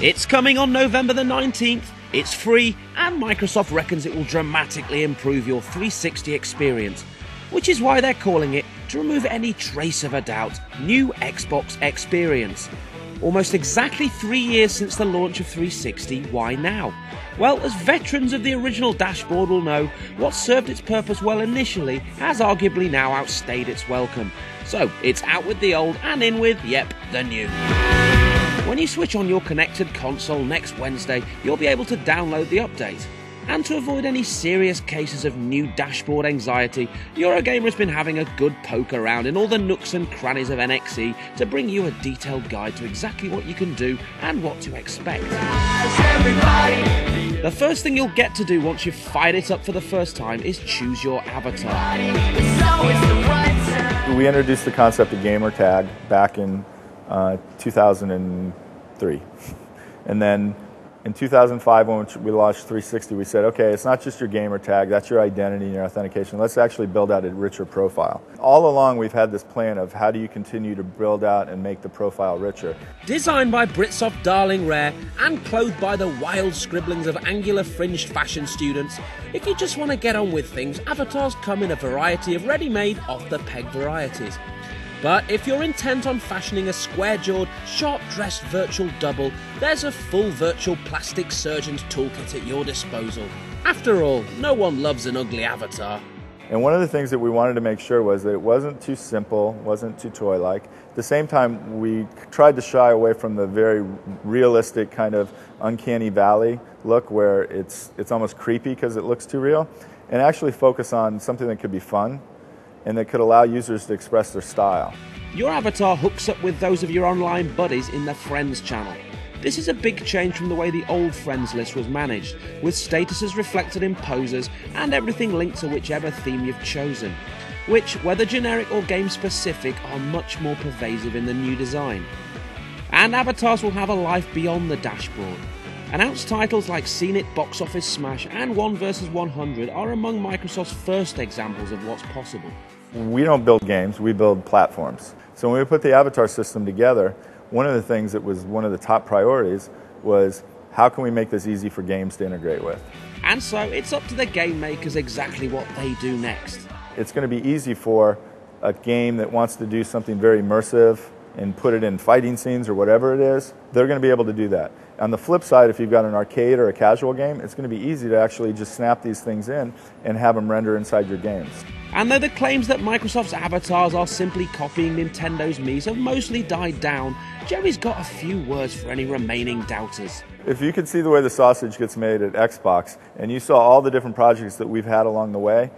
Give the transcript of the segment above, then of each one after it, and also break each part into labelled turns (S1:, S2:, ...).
S1: It's coming on November the 19th, it's free, and Microsoft reckons it will dramatically improve your 360 experience, which is why they're calling it, to remove any trace of a doubt, New Xbox Experience. Almost exactly 3 years since the launch of 360, why now? Well, as veterans of the original dashboard will know, what served its purpose well initially has arguably now outstayed its welcome. So, it's out with the old and in with, yep, the new. When you switch on your connected console next Wednesday, you'll be able to download the update. And to avoid any serious cases of new dashboard anxiety, Eurogamer has been having a good poke around in all the nooks and crannies of NXE to bring you a detailed guide to exactly what you can do and what to expect. The first thing you'll get to do once you've fired it up for the first time is choose your avatar.
S2: We introduced the concept of gamer tag back in 2003. And then in 2005, when we launched 360, we said, okay, it's not just your gamer tag, that's your identity and your authentication. Let's actually build out a richer profile. All along, we've had this plan of how do you continue to build out and make the profile richer.
S1: Designed by Britsoft darling Rare and clothed by the wild scribblings of angular fringed fashion students, if you just want to get on with things, avatars come in a variety of ready-made, off-the-peg varieties. But if you're intent on fashioning a square-jawed, sharp-dressed virtual double, there's a full virtual plastic surgeon's toolkit at your disposal. After all, no one loves an ugly avatar.
S2: And one of the things that we wanted to make sure was that it wasn't too simple, wasn't too toy-like. At the same time, we tried to shy away from the very realistic kind of uncanny valley look where it's almost creepy because it looks too real, and actually focus on something that could be fun and that could allow users to express their style.
S1: Your avatar hooks up with those of your online buddies in the Friends channel. This is a big change from the way the old Friends list was managed, with statuses reflected in poses and everything linked to whichever theme you've chosen, which, whether generic or game-specific, are much more pervasive in the new design. And avatars will have a life beyond the dashboard. Announced titles like Seen It, Box Office Smash and 1 vs 100 are among Microsoft's first examples of what's possible.
S2: We don't build games, we build platforms. So when we put the avatar system together, one of the things that was one of the top priorities was how can we make this easy for games to integrate with?
S1: And so it's up to the game makers exactly what they do next.
S2: It's going to be easy for a game that wants to do something very immersive and put it in fighting scenes or whatever it is, they're going to be able to do that. On the flip side, if you've got an arcade or a casual game, it's going to be easy to actually just snap these things in and have them render inside your games.
S1: And though the claims that Microsoft's avatars are simply copying Nintendo's Mii's have mostly died down, Jerry's got a few words for any remaining doubters.
S2: If you could see the way the sausage gets made at Xbox, and you saw all the different projects that we've had along the way,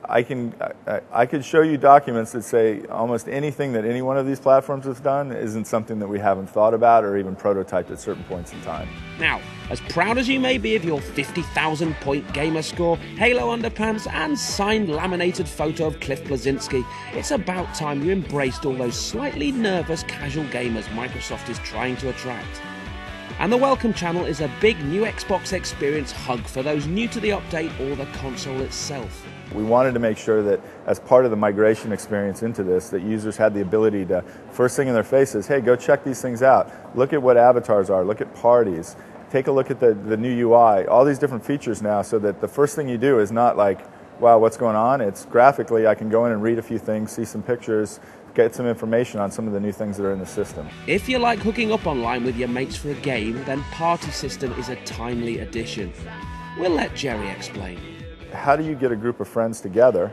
S2: I could show you documents that say almost anything that any one of these platforms has done isn't something that we haven't thought about or even prototyped at certain points in time.
S1: Now, as proud as you may be of your 50,000 point gamer score, Halo underpants and signed laminated photo of Cliff Bleszinski, it's about time you embraced all those slightly nervous casual gamers Microsoft is trying to attract. And the Welcome channel is a big new Xbox Experience hug for those new to the update or the console itself.
S2: We wanted to make sure that as part of the migration experience into this, that users had the ability to, first thing in their faces, hey, go check these things out. Look at what avatars are, look at parties, take a look at the new UI, all these different features now, so that the first thing you do is not like, wow, what's going on? It's graphically, I can go in and read a few things, see some pictures, get some information on some of the new things that are in the system.
S1: If you like hooking up online with your mates for a game, then Party System is a timely addition. We'll let Jerry explain.
S2: How do you get a group of friends together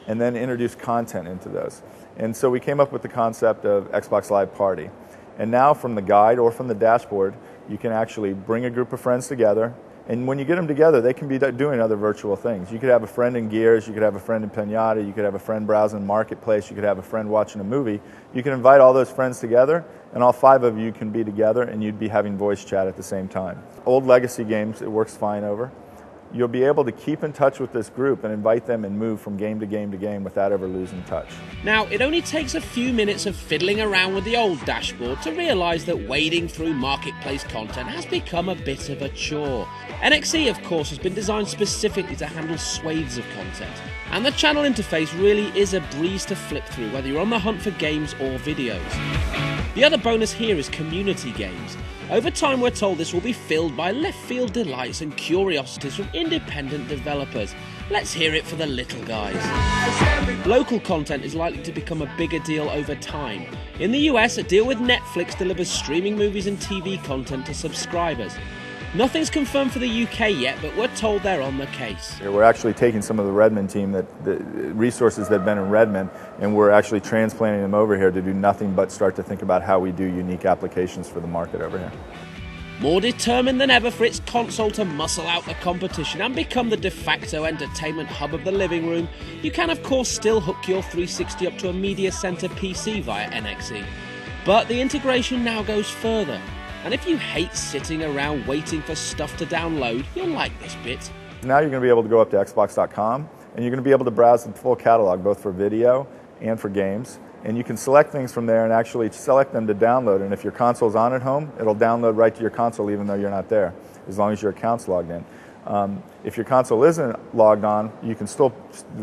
S2: and then introduce content into those? And so we came up with the concept of Xbox Live Party. And now from the guide or from the dashboard, you can actually bring a group of friends together. And when you get them together, they can be doing other virtual things. You could have a friend in Gears, you could have a friend in Pinata, you could have a friend browsing Marketplace, you could have a friend watching a movie. You can invite all those friends together, and all 5 of you can be together, and you'd be having voice chat at the same time. Old legacy games, it works fine over. You'll be able to keep in touch with this group and invite them and move from game to game to game without ever losing touch.
S1: Now, it only takes a few minutes of fiddling around with the old dashboard to realise that wading through Marketplace content has become a bit of a chore. NXE, of course, has been designed specifically to handle swathes of content, and the channel interface really is a breeze to flip through, whether you're on the hunt for games or videos. The other bonus here is community games. Over time, we're told this will be filled by left-field delights and curiosities from independent developers. Let's hear it for the little guys. Local content is likely to become a bigger deal over time. In the US, a deal with Netflix delivers streaming movies and TV content to subscribers. Nothing's confirmed for the UK yet, but we're told they're on the case.
S2: We're actually taking some of the Redmond team, the resources that have been in Redmond, and we're actually transplanting them over here to do nothing but start to think about how we do unique applications for the market over here.
S1: More determined than ever for its console to muscle out the competition and become the de facto entertainment hub of the living room, you can of course still hook your 360 up to a media center PC via NXE. But the integration now goes further. And if you hate sitting around waiting for stuff to download, you'll like this bit.
S2: Now you're going to be able to go up to Xbox.com and you're going to be able to browse the full catalog, both for video and for games. And you can select things from there and actually select them to download. And if your console's on at home, it'll download right to your console even though you're not there, as long as your account's logged in. If your console isn't logged on, you can still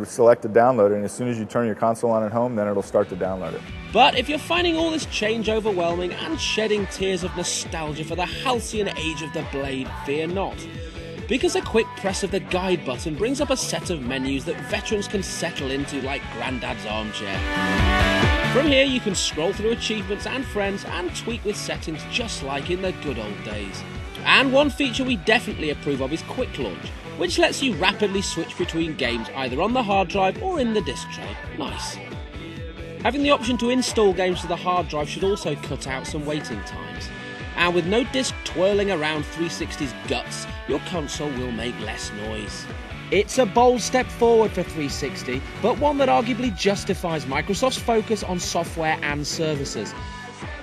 S2: select to download it, and as soon as you turn your console on at home, then it'll start to download it.
S1: But if you're finding all this change overwhelming and shedding tears of nostalgia for the halcyon age of the Blade, fear not. Because a quick press of the guide button brings up a set of menus that veterans can settle into like Grandad's armchair. From here you can scroll through achievements and friends and tweak with settings just like in the good old days. And one feature we definitely approve of is Quick Launch, which lets you rapidly switch between games either on the hard drive or in the disk tray. Nice. Having the option to install games to the hard drive should also cut out some waiting times. And with no disk twirling around 360's guts, your console will make less noise. It's a bold step forward for 360, but one that arguably justifies Microsoft's focus on software and services.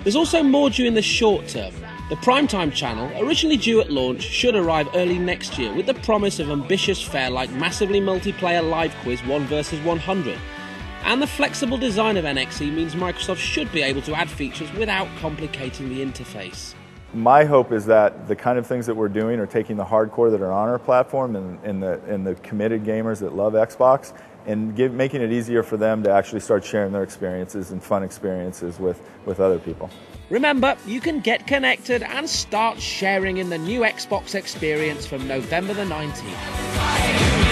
S1: There's also more due in the short term. The Primetime channel, originally due at launch, should arrive early next year with the promise of ambitious fare like massively multiplayer live quiz 1 vs 100. And the flexible design of NXE means Microsoft should be able to add features without complicating the interface.
S2: My hope is that the kind of things that we're doing are taking the hardcore that are on our platform and the committed gamers that love Xbox and making it easier for them to actually start sharing their experiences and fun experiences with other people.
S1: Remember, you can get connected and start sharing in the new Xbox experience from November the 19th.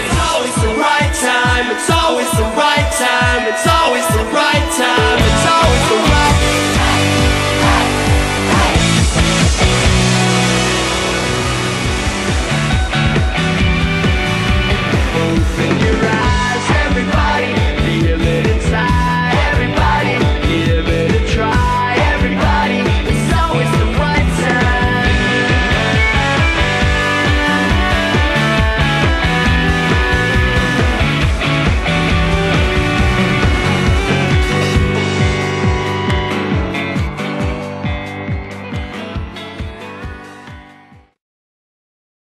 S3: It's always the right time, it's always the right time, it's always the right time, it's always the right time.